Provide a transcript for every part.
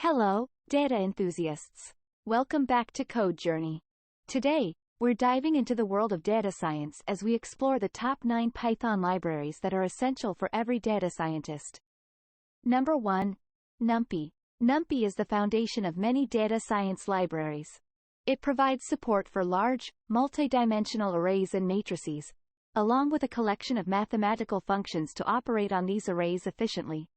Hello, data enthusiasts. Welcome back to Code Journey. Today, we're diving into the world of data science as we explore the top 9 Python libraries that are essential for every data scientist. Number 1. NumPy. NumPy is the foundation of many data science libraries. It provides support for large, multidimensional arrays and matrices, along with a collection of mathematical functions to operate on these arrays efficiently.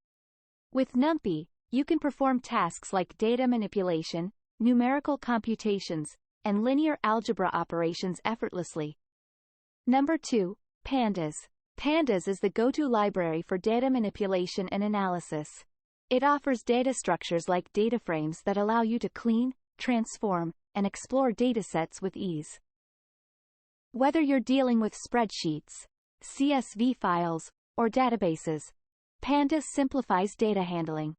With NumPy, you can perform tasks like data manipulation, numerical computations, and linear algebra operations effortlessly. Number 2. Pandas. Pandas is the go-to library for data manipulation and analysis. It offers data structures like data frames that allow you to clean, transform, and explore datasets with ease. Whether you're dealing with spreadsheets, CSV files, or databases, Pandas simplifies data handling.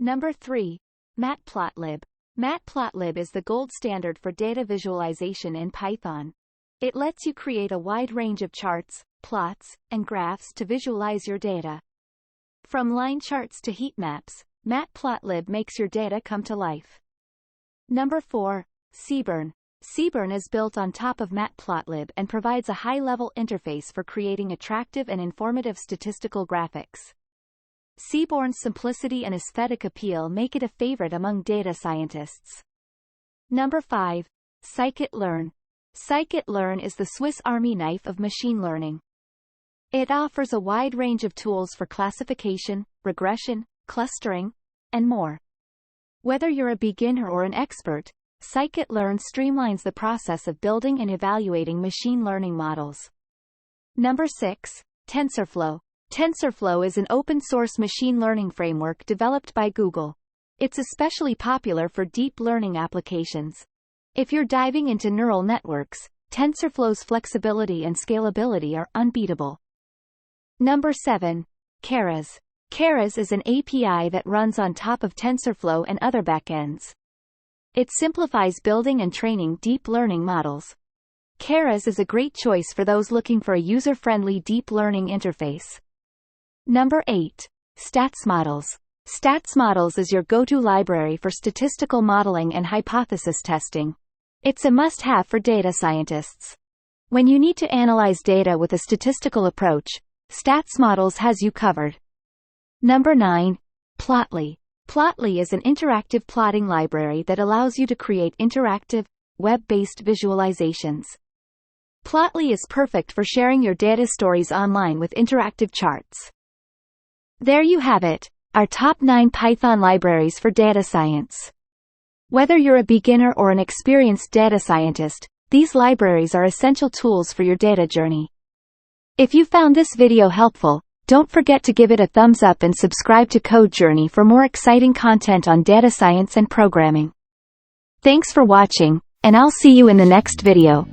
Number 3. Matplotlib. Matplotlib is the gold standard for data visualization in Python. It lets you create a wide range of charts, plots, and graphs to visualize your data. From line charts to heat maps, Matplotlib makes your data come to life. Number 4. Seaborn. Seaborn is built on top of Matplotlib and provides a high-level interface for creating attractive and informative statistical graphics. Seaborn's simplicity and aesthetic appeal make it a favorite among data scientists. Number 5. Scikit-learn. Scikit-learn is the Swiss Army knife of machine learning. It offers a wide range of tools for classification, regression, clustering, and more. Whether you're a beginner or an expert, Scikit-learn streamlines the process of building and evaluating machine learning models. Number 6. TensorFlow. TensorFlow is an open-source machine learning framework developed by Google. It's especially popular for deep learning applications. If you're diving into neural networks, TensorFlow's flexibility and scalability are unbeatable. Number 7. Keras. Keras is an API that runs on top of TensorFlow and other backends. It simplifies building and training deep learning models. Keras is a great choice for those looking for a user-friendly deep learning interface. Number 8. StatsModels. StatsModels is your go-to library for statistical modeling and hypothesis testing. It's a must-have for data scientists. When you need to analyze data with a statistical approach, StatsModels has you covered. Number 9. Plotly. Plotly is an interactive plotting library that allows you to create interactive, web-based visualizations. Plotly is perfect for sharing your data stories online with interactive charts. There you have it, our top 9 Python libraries for data science. Whether you're a beginner or an experienced data scientist, these libraries are essential tools for your data journey. If you found this video helpful, don't forget to give it a thumbs up and subscribe to Code Journey for more exciting content on data science and programming. Thanks for watching, and I'll see you in the next video.